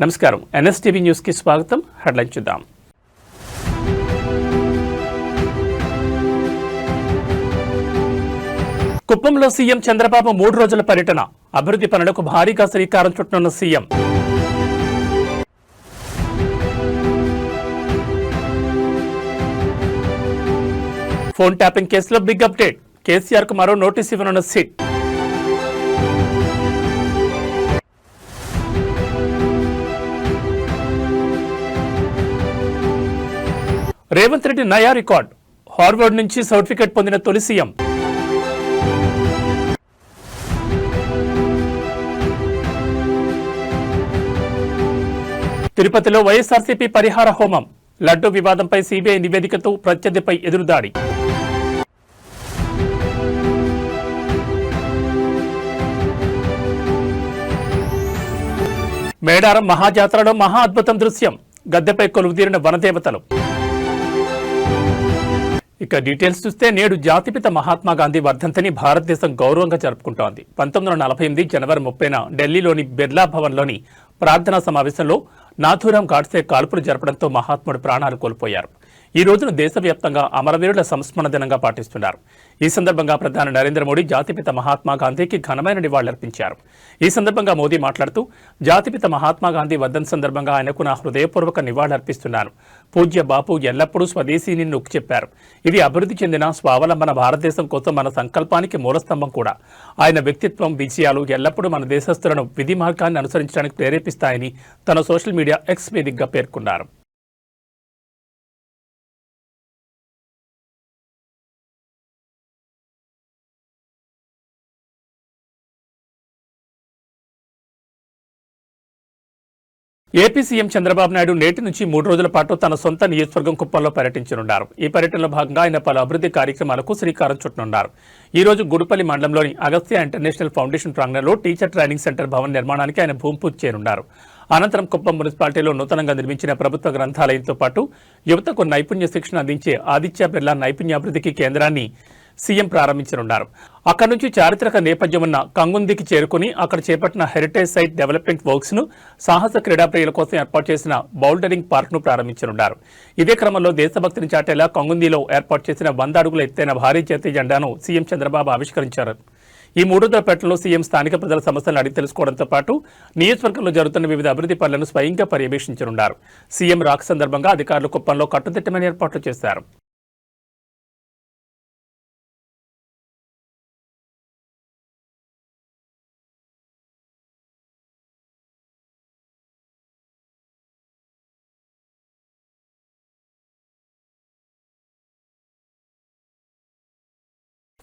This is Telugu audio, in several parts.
నమస్కారం. ఎన్ఎస్టీవీ న్యూస్ కి స్వాగతం. హెడ్లైన్ చూద్దాం. కుప్పంలో సీఎం చంద్రబాబు 3 రోజుల పర్యటన. అభివృద్ధి పనులకు భారీగా శ్రీకారం చుట్టనున్న సీఎం. ఫోన్ ట్యాపింగ్ కేసులో బిగ్ అప్డేట్. కేసీఆర్ కు మరో నోటీస్ ఇవ్వనున్న సిట్. రేవంత్ రెడ్డి నయా రికార్డ్. హార్వర్డ్ నుంచి సర్టిఫికెట్ పొందిన తొలి సీఎం. తిరుపతిలో వైఎస్ఆర్సీపీ పరిహార హోమం. లడ్డూ వివాదంపై సీబీఐ నివేదికతో ప్రత్యర్థిపై ఎదురుదాడి. మేడారం మహాజాతరలో మహా అద్భుతం దృశ్యం. గద్దెపై కొలువుదీరిన వనదేవతలు. ఇక డీటెయిల్స్ చూస్తే నేడు జాతిపిత మహాత్మా గాంధీ వర్ధంతిని భారతదేశం గౌరవంగా జరుపుకుంటోంది. 1948 జనవరి 30న ఢిల్లీలోని బిర్లా భవన్లోని ప్రార్థనా సమావేశంలో నాథూరాం గాడ్సే కాల్పులు జరపడంతో మహాత్ముడు ప్రాణాలు కోల్పోయారు. ఈ రోజును దేశవ్యాప్తంగా అమరవీరుల సంస్మరణ దినంగా పాటిస్తున్నారు. ఈ సందర్భంగా ప్రధాని నరేంద్ర మోడీ జాతిపిత మహాత్మా గాంధీకి ఘనమైన నివాళులర్పించారు. ఈ సందర్భంగా మోదీ మాట్లాడుతూ, జాతిపిత మహాత్మా గాంధీ వర్ధంతి సందర్భంగా ఆయనకు నా హృదయపూర్వక నివాళులర్పిస్తున్నాను. పూజ్య బాపు ఎల్లప్పుడూ స్వదేశీని నొక్కి చెప్పారు. ఇది అభివృద్ధి చెందిన స్వావలంబన భారతదేశం కోసం మన సంకల్పానికి మూలస్తంభం కూడా. ఆయన వ్యక్తిత్వం, విజయాలు ఎల్లప్పుడూ మన దేశస్తులను విధి మార్గాన్ని అనుసరించడానికి ప్రేరేపిస్తాయని తన సోషల్ మీడియా ఎక్స్ వేదికగా పేర్కొన్నారు. ఏపీ సీఎం చంద్రబాబు నాయుడు నేటి నుంచి 3 రోజుల పాటు తన సొంత నియోజకవర్గం కుప్పంలో పర్యటించనున్నారు. ఈ పర్యటనలో భాగంగా ఆయన పలు అభివృద్ధి కార్యక్రమాలకు శ్రీకారం చుట్టనున్నారు. ఈ రోజు గుడిపల్లి మండలంలోని అగస్త్య ఇంటర్నేషనల్ ఫౌండేషన్ ప్రాంగణంలో టీచర్ ట్రైనింగ్ సెంటర్ భవన నిర్మాణానికి ఆయన భూమి పూజ చేయనున్నారు. అనంతరం కుప్పం మున్సిపాలిటీలో నూతనంగా నిర్మించిన ప్రభుత్వ గ్రంథాలయంతో పాటు యువతకు నైపుణ్య శిక్షణ అందించే ఆదిత్య బిర్లా నైపుణ్యాభివృద్ధికి కేంద్రాన్ని సీఎం ప్రారంభించనున్నారు. అక్కడి నుంచి చారిత్రక నేపథ్యం ఉన్న కంగుందికి చేరుకుని అక్కడ చేపట్టిన హెరిటేజ్ సైట్ డెవలప్మెంట్ వర్క్స్ ను, సాహస క్రీడాప్రియుల కోసం ఏర్పాటు చేసిన బౌల్డరింగ్ పార్క్ ను ప్రారంభించనున్నారు. ఇదే క్రమంలో దేశభక్తిని చాటేలా కంగుందిలో ఏర్పాటు చేసిన 100 అడుగుల ఎత్తైన భారీ జాతీయ జెండాను సీఎం చంద్రబాబు ఆవిష్కరించారు. ఈ 3 రోజుల పర్యటనలో సీఎం స్థానిక ప్రజల సమస్యలను అడిగి తెలుసుకోవడంతో పాటు నియోజకవర్గంలో జరుగుతున్న వివిధ అభివృద్ధి పనులను స్వయంగా పర్యవేక్షించనున్నారు. సీఎం రాక సందర్భంగా అధికారులు కుప్పంలో కట్టుదిట్టమైన ఏర్పాట్లు చేశారు.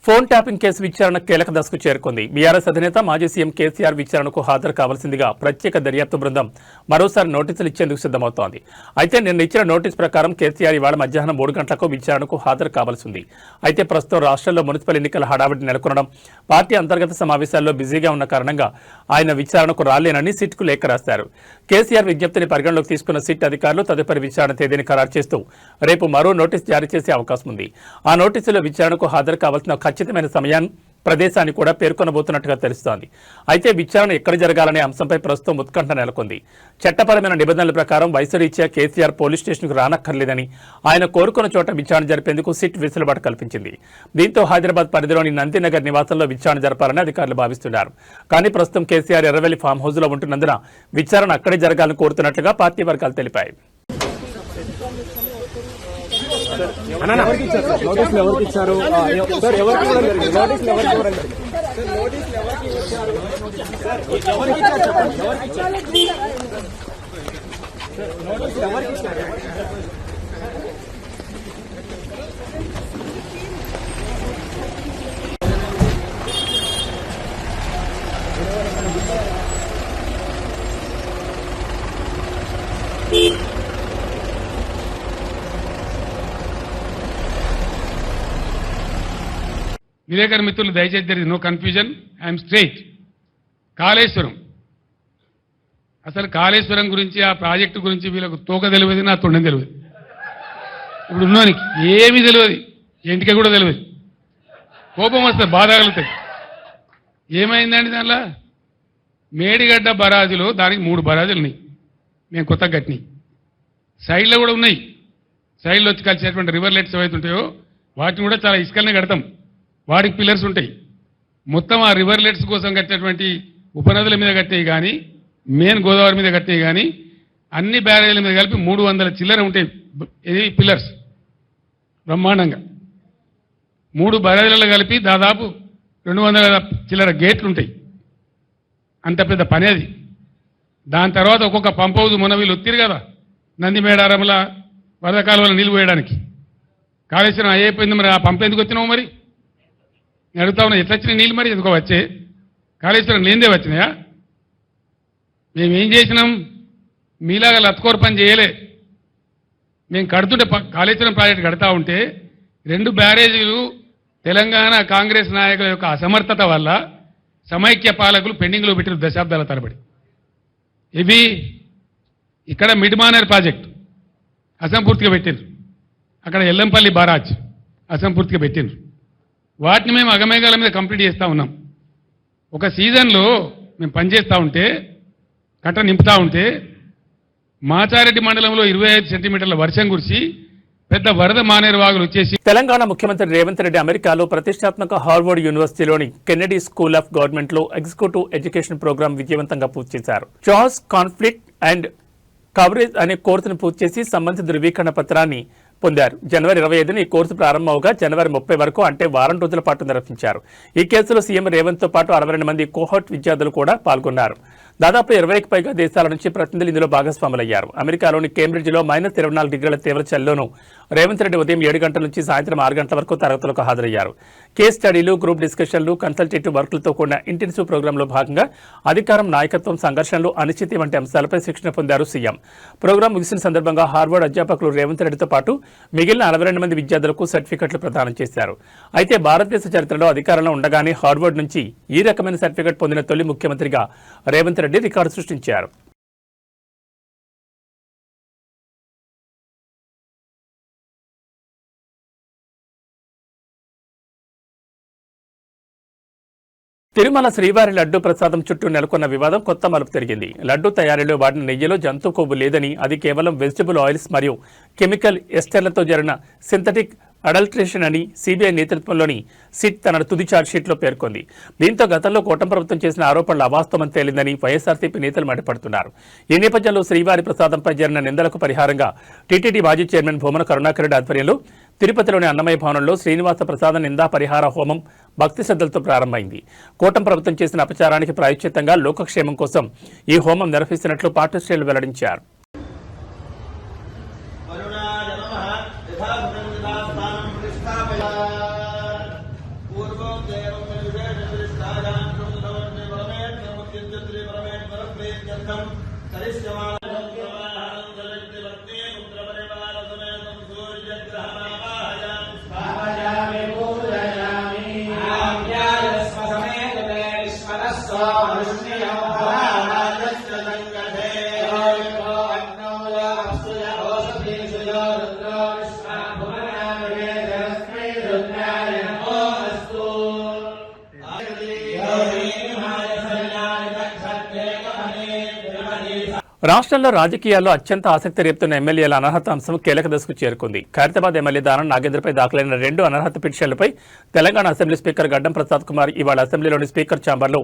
ఫోన్ ట్యాపింగ్ కేసు విచారణ కీలక దశకు చేరుకుంది. బీఆర్ఎస్ అధినేత మాజీ సీఎం కేసీఆర్ విచారణకు హాజరు కావాల్సిందిగా ప్రత్యేక దర్యాప్తు బృందం మరోసారి నోటీసులు ఇచ్చేందుకు సిద్ధమవుతోంది. అయితే నిన్న ఇచ్చిన నోటీసు ప్రకారం కేసీఆర్ ఇవాళ మధ్యాహ్నం 3 గంటలకు విచారణకు హాజరు కావాల్సింది. అయితే ప్రస్తుతం రాష్ట్రంలో మున్సిపల్ ఎన్నికల హడావిడి నెలకొనడం, పార్టీ అంతర్గత సమావేశాల్లో బిజీగా ఉన్న కారణంగా ఆయన విచారణకు రాలేనని సిట్కు లేఖ రాశారు. కేసీఆర్ విజ్ఞప్తిని పరిగణలోకి తీసుకున్న సిట్ అధికారులు తదుపరి విచారణ తేదీని ఖరారు చేస్తూ రేపు మరో నోటీసు జారీ చేసే అవకాశం ఉంది. ఆ నోటీసులో విచారణకు హాజరు కావాల్సిన ఖచ్చితమైన సమయాన్ని, ప్రదేశాన్ని కూడా పేర్కొనబోతున్నట్టుగా తెలుస్తోంది. అయితే విచారణ ఎక్కడ జరగాలనే అంశంపై ప్రస్తుతం ఉత్కంఠ నెలకొంది. చట్టపరమైన నిబంధనల ప్రకారం వయసు రీత్యా కేసీఆర్ పోలీస్ స్టేషన్కు రానక్కర్లేదని, ఆయన కోరుకున్న చోట విచారణ జరిపేందుకు సిట్ వెసులుబాటు కల్పించింది. దీంతో హైదరాబాద్ పరిధిలోని నందినగర్ నివాసంలో విచారణ జరపాలని అధికారులు భావిస్తున్నారు. కానీ ప్రస్తుతం కేసీఆర్ ఎర్రవెల్లి ఫామ్ హౌస్లో ఉంటున్నందున విచారణ అక్కడే జరగాలని కోరుతున్నట్లుగా పార్టీ వర్గాలు తెలిపాయి. నోటీసులు ఎవరికి ఇచ్చారు సార్? ఎవరికి ఇవ్వడం జరిగింది? నోటీసులు ఎవరికి ఇవ్వడం జరిగింది? నోటీసులు ఎవరికి ఇచ్చారు? విలేకరు మిత్రులు దయచేసి there is no confusion, I'm straight. Kaleshwaram, అసలు కాళేశ్వరం గురించి, ఆ ప్రాజెక్టు గురించి వీళ్ళకు తోక తెలియదు, నా తొండం తెలియదు. ఇప్పుడు ఉన్నోనికి ఏమీ తెలియదు, ఇంటికి కూడా తెలియదు. కోపం వస్తుంది, బాధ కలుగుతాయి. ఏమైందండి దానిలో? మేడిగడ్డ బరాజులో దానికి 3 బరాజులు ఉన్నాయి. మేము కొత్తగా కట్టినాయి. సైడ్లో కూడా ఉన్నాయి. సైడ్లో వచ్చి కలిసేటువంటి రివర్ లెట్స్ ఏవైతే ఉంటాయో వాటిని కూడా చాలా ఇసుకలనే కడతాం. వాటికి పిల్లర్స్ ఉంటాయి. మొత్తం ఆ రివర్ లెట్స్ కోసం కట్టినటువంటి ఉపనదుల మీద కట్టినవి కానీ మెయిన్ గోదావరి మీద కట్టినవి కానీ అన్ని బ్యారేజీల మీద కలిపి 300 చిల్లర ఉంటాయి. ఇది పిల్లర్స్ బ్రహ్మాండంగా 3 బ్యారేజీలలో కలిపి దాదాపు 200 చిల్లర గేట్లు ఉంటాయి. అంత పెద్ద పని అది. దాని తర్వాత ఒక్కొక్క పంప్ హౌస్ మొన్న వీళ్ళు ఒత్తిరు కదా నందిమేడారంలో వరద కాలువలో నీళ్ళు పోయడానికి. కాళేశ్వరం అయిపోయింది, మరి ఆ పంప్ ఎందుకు వచ్చినావు? మరి నేను అడుగుతా ఉన్నా, ఎట్లా వచ్చినాయి నీళ్ళు? మరి ఎందుకో వచ్చే కాళేశ్వరం లేనిదే వచ్చినాయా? మేమేం చేసినాం? మీలాగా లత్కోర పని చేయలే. మేము కడుతుంటే కాళేశ్వరం ప్రాజెక్టు కడతా ఉంటే 2 బ్యారేజీలు తెలంగాణ కాంగ్రెస్ నాయకుల యొక్క అసమర్థత వల్ల సమైక్య పాలకులు పెండింగ్లో పెట్టిన దశాబ్దాల తరబడి. ఇవి ఇక్కడ మిడ్ మానేర్ ప్రాజెక్టు అసంపూర్తిగా పెట్టిండ్రు. అక్కడ ఎల్లంపల్లి బారాజ్ అసంపూర్తిగా పెట్టిండ్రు. వాటిని మేము అగమేఘాల మీద కంప్లీట్ చేస్తూ ఉన్నాం. ఒక సీజన్లో మేము పనిచేస్తూ ఉంటే కట్ట నింపుతూ ఉంటే మాచారెడ్డి మండలంలో 25 సెంటీమీటర్ల వర్షం కురిసి పెద్ద వరద మానేరు వాగులు వచ్చేసి తెలంగాణ ముఖ్యమంత్రి రేవంత్ రెడ్డి అమెరికాలో ప్రతిష్టాత్మక హార్వర్డ్ యూనివర్సిటీలోని కెన్నెడీ స్కూల్ ఆఫ్ గవర్నమెంట్ లో ఎగ్జిక్యూటివ్ ఎడ్యుకేషన్ ప్రోగ్రాం విజయవంతంగా పూర్తి చేశారు. చార్స్ కాన్ఫ్లిక్ట్ అండ్ కవరేజ్ అనే కోర్సును పూర్తి చేసి సంబంధిత ధృవీకరణ పత్రాన్ని పొందారు. జనవరి 25న ఈ కోర్సు ప్రారంభమవగా జనవరి 30 వరకు అంటే వారం రోజుల పాటు నిర్వహించారు. ఈ కేసులో సీఎం రేవంత్ తో పాటు 62 మంది కోహోర్ట్ విద్యార్థులు కూడా పాల్గొన్నారు. దాదాపు 20కి పైగా దేశాల నుంచి ప్రతినిధులు ఇందులో భాగస్వాములయ్యారు. అమెరికాలోని కేంబ్రిడ్జ్లో -24 డిగ్రీల తీవ్ర చలిలోనూ రేవంత్ రెడ్డి ఉదయం 7 గంటల నుంచి సాయంత్రం 6 గంటల వరకు తరగతులకు హాజరయ్యారు. కేస్ స్టడీలు, గ్రూప్ డిస్కషన్లు, కన్సల్టేటివ్ వర్క్లతో కూడిన ఇంటెన్సివ్ ప్రోగ్రాంలో భాగంగా అధికారం, నాయకత్వం, సంఘర్షణలు, అనిశ్చితి వంటి అంశాలపై శిక్షణ పొందారు సీఎం. ప్రోగ్రాం ముగిసిన సందర్భంగా హార్వర్డ్ అధ్యాపకులు రేవంత్ రెడ్డితో పాటు మిగిలిన 62 మంది విద్యార్థులకు సర్టిఫికెట్లు ప్రదానం చేశారు. అయితే భారతదేశ చరిత్రలో అధికారంలో ఉండగానే హార్వర్డ్ నుంచి ఈ రకమైన సర్టిఫికెట్ పొందిన తొలి ముఖ్యమంత్రిగా రేవంత్ రెడ్డి రికార్డు సృష్టించారు. తిరుమల శ్రీవారి లడ్డు ప్రసాదం చుట్టూ నెలకొన్న వివాదం కొత్త మలుపు తిరిగింది. లడ్డు తయారీలో వాడిన నెయ్యిలో జంతు కొవ్వు లేదని, అది కేవలం వెజిటబుల్ ఆయిల్స్ మరియు కెమికల్ ఎస్టర్లతో జరిగిన సింథటిక్ అడల్ట్రేషన్ అని సిబిఐ నేతృత్వంలోని సిట్ తన తుది ఛార్జ్షీట్లో పేర్కొంది. దీంతో గతంలో కూటమి ప్రభుత్వం చేసిన ఆరోపణలు అవాస్తవమని తేలిందని వైఎస్ఆర్సీపీ నేతలు మండిపడుతున్నారు. ఈ నేపథ్యంలో శ్రీవారి ప్రసాదంపై జరిగిన నిందలకు పరిహారంగా టీటీడీ మాజీ చైర్మన్ భూమన కరుణాకర్ రెడ్డి ఆధ్వర్యంలో తిరుపతిలోని అన్నమయ్య భవనంలో శ్రీనివాస ప్రసాద నిందా పరిహార హోమం భక్తి శ్రద్ధలతో ప్రారంభమైంది. కూటమి ప్రభుత్వం చేసిన అపచారానికి ప్రాయశ్చిత్తంగా లోకక్షేమం కోసం ఈ హోమం నిర్వహిస్తున్నట్లు పార్టీ శ్రేణులు వెల్లడించారు. రాష్ట్రంలో రాజకీయాల్లో అత్యంత ఆసక్తి రేపుతున్న ఎమ్మెల్యేల అనర్హత అంశం కీలక దశకు చేరుకుంది. ఖైరతాబాద్ ఎమ్మెల్యే దానం నాగేంద్రపై దాఖలైన 2 అనర్హత పిటిషన్లపై తెలంగాణ అసెంబ్లీ స్పీకర్ గడ్డం ప్రసాద్ కుమార్ ఇవాళ అసెంబ్లీలోని స్పీకర్ ఛాంబర్లో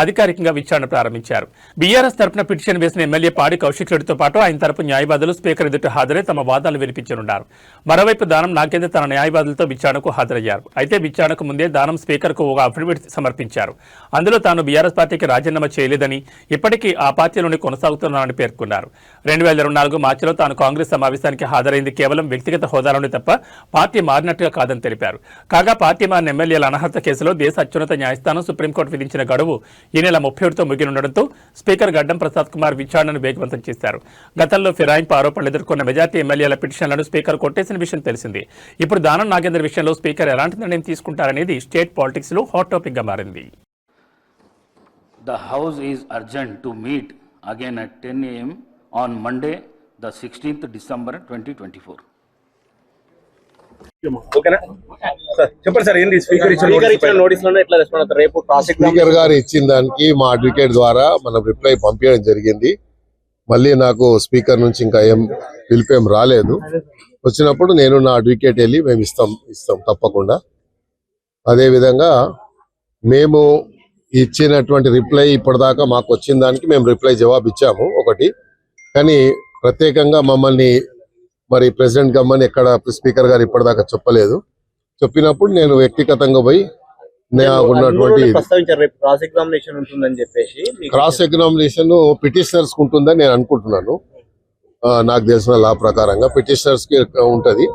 అధికారికంగా విచారణ ప్రారంభించారు. బీఆర్ఎస్ తరపున పిటిషన్ వేసిన ఎమ్మెల్యే పాడి కౌశిక్ రెడ్డితో పాటు ఆయన తరపు న్యాయవాదులు స్పీకర్ ఎదుట హాజరై తమ వాదనలు వినిపించనున్నారు. మరోవైపు దానం నాగేంద్ర తన న్యాయవాదులతో విచారణకు హాజరయ్యారు. అయితే విచారణకు ముందే దానం స్పీకర్కు ఒక అఫిడవిట్ సమర్పించారు. అందులో తాను బీఆర్ఎస్ పార్టీకి రాజీనామా చేయలేదని, ఇప్పటికీ ఆ పార్టీలోనే కొనసాగుతున్నానని పేర్కొన్నారు. 2024 మార్చిలో తాను కాంగ్రెస్ సమావేశానికి హాజరైంది కేవలం వ్యక్తిగత హోదాలోనే తప్ప పార్టీ మారినట్టుగా కాదని తెలిపారు. కాగా పార్టీ మారిన ఎమ్మెల్యేల అనర్హత కేసులో దేశ అత్యున్నత న్యాయస్థానం సుప్రీంకోర్టు విధించిన గడువు ఈ నెల 31తో ముగినుండడంతో స్పీకర్ గడ్డం ప్రసాద్ కుమార్ విచారణను వేగవంతం చేశారు. గతంలో ఫిరాయింపు ఆరోపణలు ఎదుర్కొన్న మెజార్టీ ఎమ్మెల్యేల పిటిషన్లను స్పీకర్ కొట్టేసిన విషయం తెలిసింది. ఇప్పుడు దానం నాగేందర్ విషయంలో స్పీకర్ ఎలాంటి నిర్ణయం తీసుకుంటారనేది స్టేట్ పాలిటిక్స్ లో హాట్ టాపిక్ గా మారింది. The House is urgent to meet again at 10 a.m. on Monday, the 16th December 2024. ఓకేనా సార్? చెప్పండి సార్, ఏంటి స్పీకర్ ఇచ్చిన నోటీసులను ఎట్లా రెస్పాండ్ అవుతారు? రేపు స్పీకర్ గారు ఇచ్చిన దానికి మా అడ్వకేట్ ద్వారా మనం రిప్లై పంపించడం జరిగింది. మళ్ళీ నాకు స్పీకర్ నుంచి ఇంకా ఏం పిలిపేం రాలేదు. వచ్చినప్పుడు నేను నా అడ్వకేట్ వెళ్ళి మేము ఇస్తాం తప్పకుండా. అదేవిధంగా మేము ఇచ్చినటువంటి రిప్లై ఇప్పటిదాకా మాకు వచ్చిన దానికి మేము రిప్లై జవాబు ఇచ్చాము ఒకటి. కానీ ప్రత్యేకంగా మమ్మల్ని మరి ప్రెసిడెంట్ గమ్మని ఎక్కడ స్పీకర్ గారు ఇప్పటిదాకా చెప్పలేదు. చెప్పినప్పుడు నేను వ్యక్తిగతంగా పోయి ఉన్నటువంటి క్రాస్ ఎగ్జామినేషన్ ఉంటుందని చెప్పేసి క్రాస్ ఎగ్జామినేషన్ పిటిషనర్స్ ఉంటుందని నేను అనుకుంటున్నాను. నాకు తెలిసిన లా ప్రకారంగా పిటిషనర్స్ కి ఉంటది.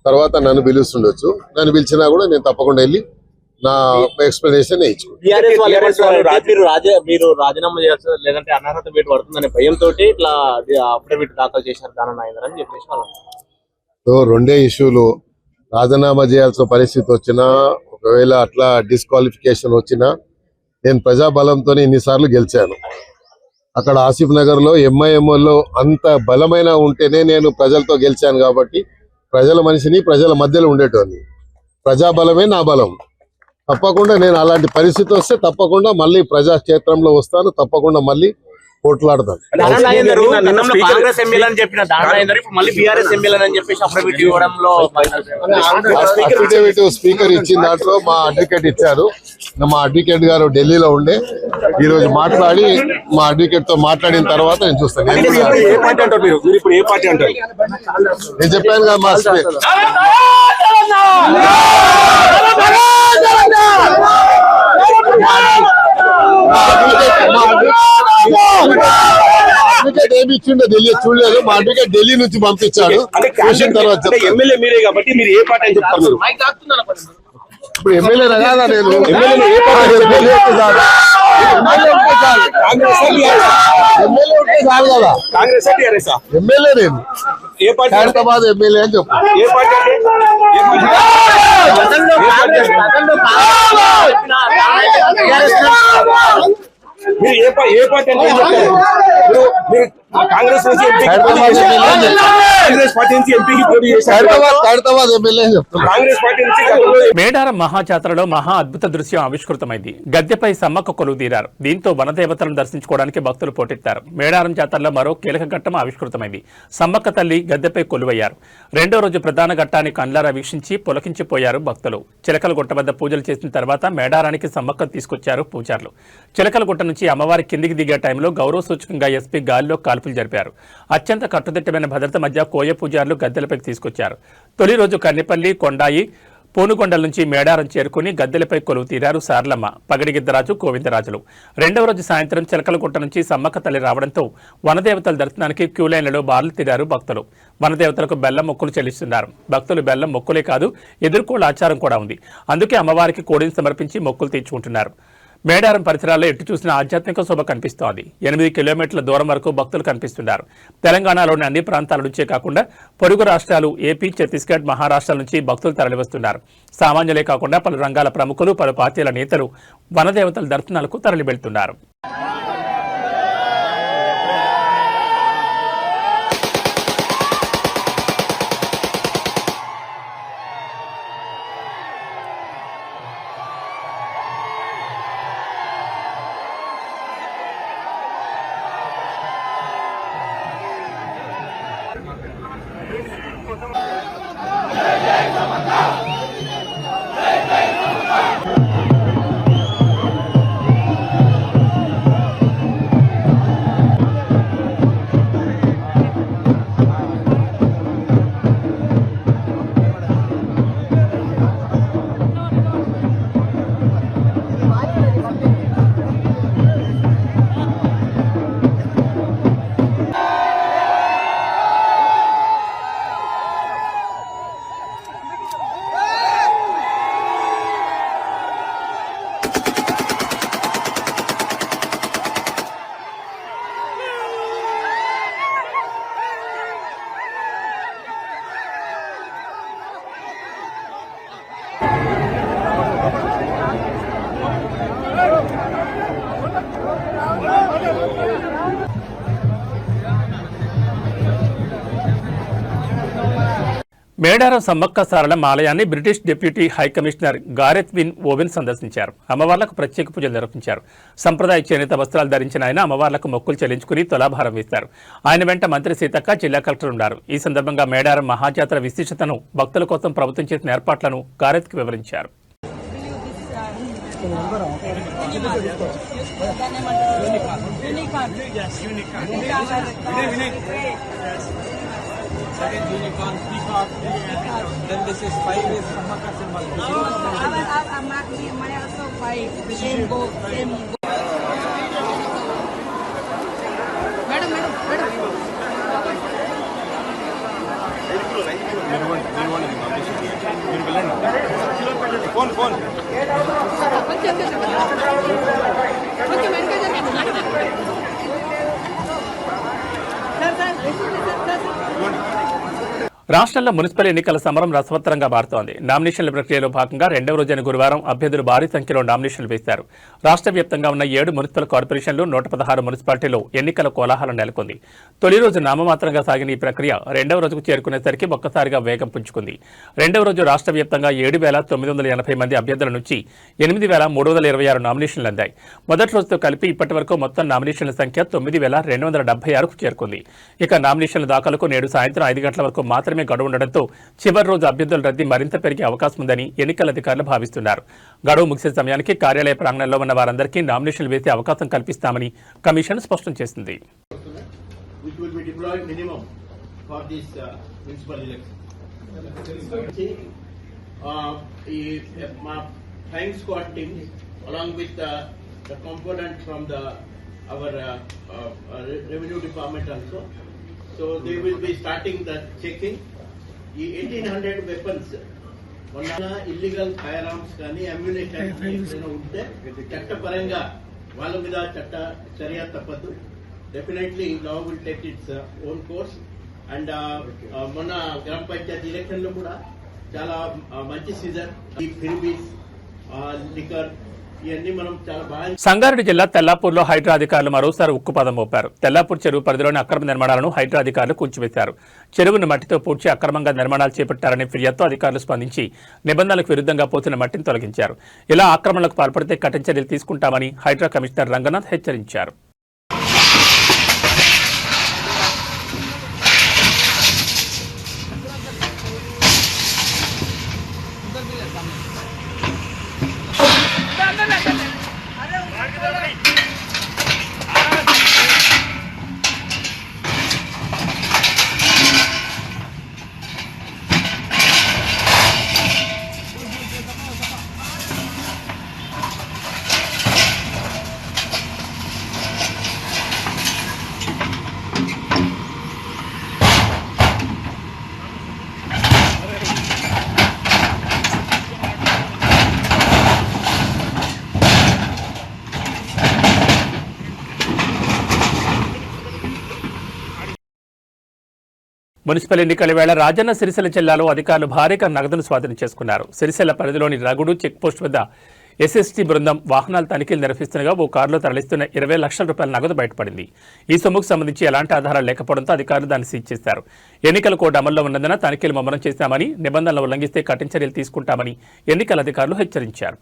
తర్వాత నన్ను పిలుస్తుండొచ్చు. నన్ను పిలిచినా కూడా నేను తప్పకుండా వెళ్ళి నా ఎక్స్ప్లెనేషన్ మీరు రాజీనామా చేయాల్సి లేదంటే అనర్హత వేటు పడుతుందనే భయంతో ఇట్లా అఫిడవిట్ దాఖలు చేశారు దాననాయందర్ అని చెప్పేసి సో రెండే ఇష్యూలు. రాజీనామా చేయాల్సిన పరిస్థితి వచ్చినా, ఒకవేళ అట్లా డిస్క్వాలిఫికేషన్ వచ్చినా, నేను ప్రజాబలంతో ఇన్నిసార్లు గెలిచాను. అక్కడ ఆసిఫ్ నగర్ లో ఎంఐఎంఓలో అంత బలమైన ఉంటేనే నేను ప్రజలతో గెలిచాను. కాబట్టి ప్రజల మనిషిని, ప్రజల మధ్యలో ఉండేటోని. ప్రజాబలమే నా బలం. తప్పకుండా నేను అలాంటి పరిస్థితి వస్తే తప్పకుండా మళ్ళీ ప్రజాక్షేత్రంలో వస్తాను. తప్పకుండా మళ్ళీ పోట్లాడతాను. కాంగ్రెస్ ఎమ్మెల్యే అని చెప్పిన దాననాయందర్ ఇప్పుడు మళ్ళీ బీఆర్ఎస్ ఎమ్మెల్యే అని చెప్పేసి అఫిడవిట్ ఇవ్వడంలో అఫిడవిట్ స్పీకర్ ఇచ్చిన దాంట్లో మా అడ్వకేట్ ఇచ్చారు. మా అడ్వకేట్ గారు ఢిల్లీలో ఉండే ఈ రోజు మాట్లాడి మా అడ్వకేట్ తో మాట్లాడిన తర్వాత నేను చూస్తాను. నేను చెప్పాను కదా మా అడ్వకేట్ ఏమి ఇచ్చిండో ఢిల్లీ చూడలేదు. మా అడ్వకేట్ ఢిల్లీ నుంచి పంపించాడు. చూసిన తర్వాత ఎమ్మెల్యే మీరే కాబట్టి మీరు ఏ పార్టీ అని చెప్తారు? ఇప్పుడు ఎమ్మెల్యే కాదా నేను? ఎమ్మెల్యే ఉంటే కాదు కదా. కాంగ్రెస్ టీఆర్ఎస్ ఎమ్మెల్యే నేను ఏ పార్టీ? హైదరాబాద్ ఎమ్మెల్యే అని చెప్పు. ఏ పార్టీ? మీరు ఏ పార్టీ అంటే కాంగ్రెస్ నుంచి కాంగ్రెస్ పార్టీ నుంచి ఎంపీకి పోటీ చేశారు. హైదరాబాద్ ఎమ్మెల్యే అని చెప్తున్నా. కాంగ్రెస్ పార్టీ నుంచి మేడారం మహాజాతరలో మహా అద్భుత దృశ్యం ఆవిష్కృతమైంది. గద్దెపై సమ్మక్క కొలువు తీరారు. దీంతో వనదేవతలను దర్శించుకోవడానికి భక్తులు పోటెత్తారు. మేడారం జాతరలో మరో కీలక ఘట్టం ఆవిష్కృతమైంది. సమ్మక్క తల్లి గద్దెపై కొలువయ్యారు. రెండో రోజు ప్రధాన ఘట్టాన్ని కండ్లారా వీక్షించి పులకించిపోయారు భక్తులు. చిలకలగుట్ట వద్ద పూజలు చేసిన తర్వాత మేడారానికి సమ్మక్క తీసుకొచ్చారు పూజారులు. చిలకలగుట్ట నుంచి అమ్మవారి కిందికి దిగే టైంలో గౌరవ సూచకంగా ఎస్పీ గాలిలో కాల్పులు జరిపారు. అత్యంత కట్టుదిట్టమైన భద్రత మధ్య కోయ పూజారులు గద్దెలపైకి తీసుకొచ్చారు. తొలి రోజు కన్నెపల్లి, కొండాయి, పూనుకొండల నుంచి మేడారం చేరుకుని గద్దెలపై కొలువు తీరారు సార్లమ్మ, పగడిగిద్దరాజు, గోవిందరాజులు. రెండవ రోజు సాయంత్రం చిలకలగుట్ట నుంచి సమ్మక్క తల్లి రావడంతో వనదేవతల దర్శనానికి క్యూ లైన్లలో బార్లు తీరారు భక్తులు. వనదేవతలకు బెల్లం మొక్కులు చెల్లిస్తున్నారు. భక్తులు బెల్లం మొక్కులే కాదు, ఎదుర్కోళ్ళ ఆచారం కూడా ఉంది. అందుకే అమ్మవారికి కోడిని సమర్పించి మొక్కులు తీర్చుకుంటున్నారు. మేడారం పరిసరాల్లో ఎటు చూసిన ఆధ్యాత్మిక శోభ కనిపిస్తోంది. 8 కిలోమీటర్ల దూరం వరకు భక్తులు కనిపిస్తున్నారు. తెలంగాణలోని అన్ని ప్రాంతాల నుంచే కాకుండా పొరుగు రాష్ట్రాలు ఏపీ, ఛత్తీస్గఢ్, మహారాష్ట్ర నుంచి భక్తులు తరలివస్తున్నారు. సామాన్యులే కాకుండా పలు రంగాల ప్రముఖులు, పలు పార్టీల నేతలు వనదేవతల దర్శనాలకు తరలి వెళ్తున్నారు. మేడారం సమ్మక్క సారళం ఆలయాన్ని British deputy high commissioner Gareth Wynn Owen సందర్శించారు. అమ్మవార్లకు ప్రత్యేక పూజలు నిర్వహించారు. సంప్రదాయ చేనేత వస్త్రాలు ధరించిన ఆయన అమ్మవార్లకు మొక్కులు చెల్లించుకుని తులాభారం వేశారు. ఆయన వెంట మంత్రి సీతక్క, జిల్లా కలెక్టర్ ఉన్నారు. ఈ సందర్భంగా మేడారం మహాజాతర విశిష్టతను, భక్తుల కోసం ప్రభుత్వం చేసిన ఏర్పాట్లను గారెత్కి వివరించారు. Unicorn, peacock, then this is 5 is Samakka symbol. Mine also 5, the same bow, same. Madam. Phone. రాష్ట్రంలో మున్సిపల్ ఎన్నికల సమరం రసవత్తరంగా మారుతోంది. నామినేషన్ల ప్రక్రియలో భాగంగా రెండవ రోజైన గురువారం అభ్యర్థులు భారీ సంఖ్యలో నామినేషన్లు వేశారు. రాష్ట్ర వ్యాప్తంగా ఉన్న 7 మున్సిపల్ కార్పొరేషన్లు, 116 మున్సిపాలిటీలో ఎన్నికల కోలాహలం నెలకొంది. తొలి రోజు నామమాత్రంగా సాగిన ఈ ప్రక్రియ రెండవ రోజుకు చేరుకునేసరికి ఒక్కసారిగా వేగం పుంజుకుంది. రెండవ రోజు రాష్ట్ర వ్యాప్తంగా 7,980 మంది అభ్యర్థుల నుంచి 8,326 నామినేషన్లు అందాయి. మొదటి రోజుతో కలిపి ఇప్పటి వరకు మొత్తం నామినేషన్ల సంఖ్య 9,276కు చేరుకుంది. ఇక నామినేషన్ల దాఖలకు నేడు సాయంత్రం 5 గంటల వరకు మాత్రమే గడువు ఉండడంతో చివరి రోజు అభ్యర్థుల రద్దీ మరింత పెరిగే అవకాశం ఉందని ఎన్నికల అధికారులు భావిస్తున్నారు. గడువు ముగిసే సమయానికి కార్యాలయ ప్రాంగణంలో ఉన్న వారందరికీ నామినేషన్లు వేసే అవకాశం కల్పిస్తామని కమిషన్ స్పష్టం చేసింది. So they will be starting the checking. ఈ 1800 వెపన్స్ మొన్న ఇల్లీగల్ ఫైర్ ఆర్మ్స్ కానీ అమ్యునిషన్ ఏదైనా ఉంటే చట్టపరంగా వాళ్ళ మీద చట్ట చర్య తప్పదు. Definitely law will take its own course. And మొన్న గ్రామ పంచాయతీ ఎలక్షన్ లో కూడా చాలా మంచి సీజన్. ఈ ఫిర్బీస్ లిక్కర్ సంగారెడ్డి జిల్లా తెల్లాపూర్లో హైడ్రా అధికారులు మరోసారి ఉక్కుపాదం మోపారు. తెల్లాపూర్ చెరువు పరిధిలోని అక్రమ నిర్మాణాలను హైడ్రా అధికారులు కూల్చివేశారు. చెరువును మట్టితో పూడ్చి అక్రమంగా నిర్మాణాలు చేపట్టారనే ఫిర్యాదుతో అధికారులు స్పందించి నిబంధనలకు విరుద్ధంగా పోతున్న మట్టిని తొలగించారు. ఇలా ఆక్రమణలకు పాల్పడితే కఠిన చర్యలు తీసుకుంటామని హైడ్రా కమిషనర్ రంగనాథ్ హెచ్చరించారు. మున్సిపల్ ఎన్నికల వేళ రాజన్న సిరిసిల్ల జిల్లాలో అధికారులు భారీగా నగదును స్వాధీనం చేసుకున్నారు. సిరిసిల్ల పరిధిలోని రగుడు చెక్పోస్ట్ వద్ద ఎస్ఎస్టీ బృందం వాహనాల తనిఖీలు నిర్వహిస్తుండగా ఓ కారులో తరలిస్తున్న 20 లక్షల రూపాయల నగదు బయటపడింది. ఈ సొమ్ముకు సంబంధించి ఎలాంటి ఆధారాలు లేకపోవడంతో అధికారులు దాన్ని సీజ్ చేశారు. ఎన్నికల కోడ్ అమల్లో ఉన్నందున తనిఖీలు ముమ్మరం చేశామని, నిబంధనలు ఉల్లంఘిస్తే కఠిన చర్యలు తీసుకుంటామని ఎన్నికల అధికారులు హెచ్చరించారు.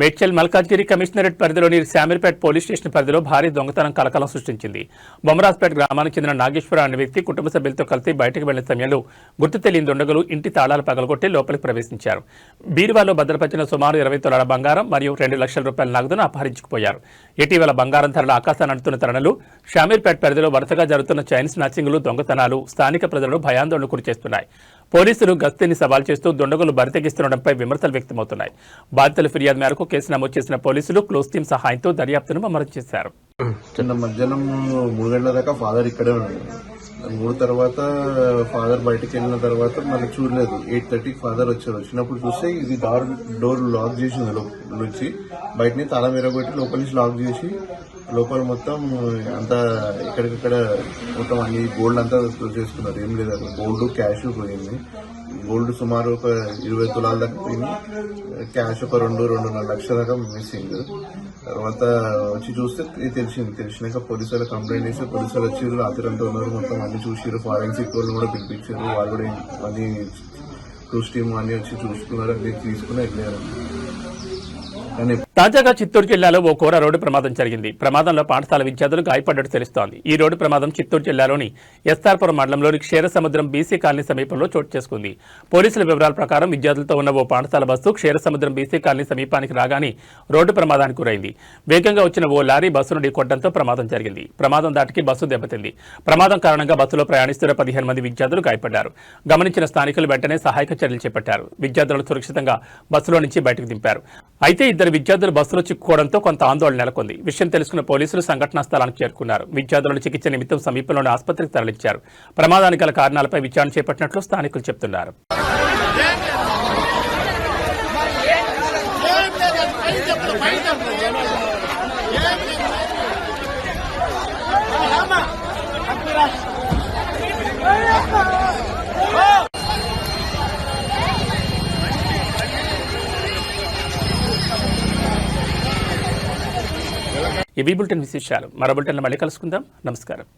మేడ్చల్ మల్కాజ్గిరి కమిషనరేట్ పరిధిలోని శామీర్పేట్ పోలీస్ స్టేషన్ పరిధిలో భారీ దొంగతనం కలకలం సృష్టించింది. బొమ్మరాజ్పేట్ గ్రామానికి చెందిన నాగేశ్వర అనే వ్యక్తి కుటుంబ సభ్యులతో కలిసి బయటకు వెళ్లిన సమయంలో గుర్తు తెలియని దుండగులు ఇంటి తాళాలు పగలగొట్టి లోపలికి ప్రవేశించారు. బీరువాలో భద్రపరిచిన సుమారు 20 తులాల బంగారం మరియు 2 లక్షల రూపాయల నగదును అపహరించుకుపోయారు. ఇటీవల బంగారం ధరల ఆకాశాన్ని అంటున్న తరుణంలో శామీర్పేట్ పరిధిలో వరుసగా జరుగుతున్న చైన్ స్నాచింగ్లు, దొంగతనాలు స్థానిక ప్రజలను భయాందోళనకు గురిచేస్తున్నాయి. పోలీసులు గస్తీని సవాల్ చేస్తూ దుండగులు బరితెగిస్తుండడంపై విమర్శలు వ్యక్తమవుతున్నాయి. బాధితుల ఫిర్యాదు మేరకు కేసు నమోదు చేసిన పోలీసులు క్లోజ్ టీం సహాయంతో దర్యాప్తును ముమ్మరం చేశారు. చిన్న మధ్యాహ్నం 3 గంటల దాకా ఫాదర్ ఇక్కడే ఉన్నాడు. 3 తర్వాత ఫాదర్ బయటకు వెళ్ళిన తర్వాత మళ్ళీ చూడలేదు. 8:30కి ఫాదర్ వచ్చారు. వచ్చినప్పుడు చూస్తే ఇది డోర్ లాక్ చేసింది నుంచి, బయటని తాళం విరగొట్టి లోపల నుంచి లాక్ చేసి లోపల మొత్తం అంతా ఇక్కడికక్కడ మొత్తం అన్ని గోల్డ్ అంతా చేసుకున్నారు. ఏం లేదు, గోల్డ్ క్యాష్ పోయింది. గోల్డ్ సుమారు ఒక 20 తులాల దాకా పోయింది. క్యాష్ ఒక 2-2.5 లక్షల దాకా మిస్సింగ్. తర్వాత వచ్చి చూస్తే తెలిసినాక పోలీసు వాళ్ళు కంప్లైంట్ చేస్తే పోలీసు వాళ్ళు వచ్చి రాత్రి అంతా ఉన్నారు. మొత్తం అన్ని చూసిరు. ఫారెన్సిక్ వాళ్ళు కూడా పిలిపించారు. వాళ్ళు కూడా అన్ని క్రూస్ టీమ్ అన్ని వచ్చి చూసుకున్నారు. అన్ని తీసుకుని వెళ్ళారు. తాజాగా చిత్తూరు జిల్లాలో ఓ ఘోర రోడ్డు ప్రమాదం జరిగింది. ప్రమాదంలో పాఠశాల విద్యార్థులు గాయపడ్డట్టు తెలుస్తోంది. ఈ రోడ్డు ప్రమాదం చిత్తూరు జిల్లాలోని ఎస్ఆర్పురం మండలంలోని క్షీరసముద్రం బీసీ కాలనీ సమీపంలో చోటు చేసుకుంది. పోలీసుల వివరాల ప్రకారం విద్యార్థులతో ఉన్న ఓ పాఠశాల బస్సు క్షీరసముద్రం బీసీ కాలనీ సమీపానికి రాగానే రోడ్డు ప్రమాదానికి గురైంది. వేగంగా వచ్చిన ఓ లారీ బస్సును ఢీకొట్టడంతో ప్రమాదం జరిగింది. ప్రమాదం దాటికి బస్సు దెబ్బతింది. ప్రమాదం కారణంగా బస్సులో ప్రయాణిస్తున్న 15 మంది విద్యార్థులు గాయపడ్డారు. గమనించిన స్థానికులు వెంటనే సహాయక చర్యలు చేపట్టారు. విద్యార్థులను సురక్షితంగా బస్సులో నుంచి బయటకు దింపారు. అయితే ఇద్దరు విద్యార్థులు బస్సులో చిక్కుకోవడంతో కొంత ఆందోళన నెలకొంది. విషయం తెలుసుకున్న పోలీసులు సంఘటనా స్థలానికి చేరుకున్నారు. విద్యార్థులను చికిత్స నిమిత్తం సమీపంలోని ఆసుపత్రికి తరలించారు. ప్రమాదానికి గల కారణాలపై విచారణ చేపట్టినట్లు స్థానికులు చెబుతున్నారు. ఇవి బులెటిన్ విశేషాలు. మరో బులెటిన్లో మళ్ళీ కలుసుకుందాం. నమస్కారం.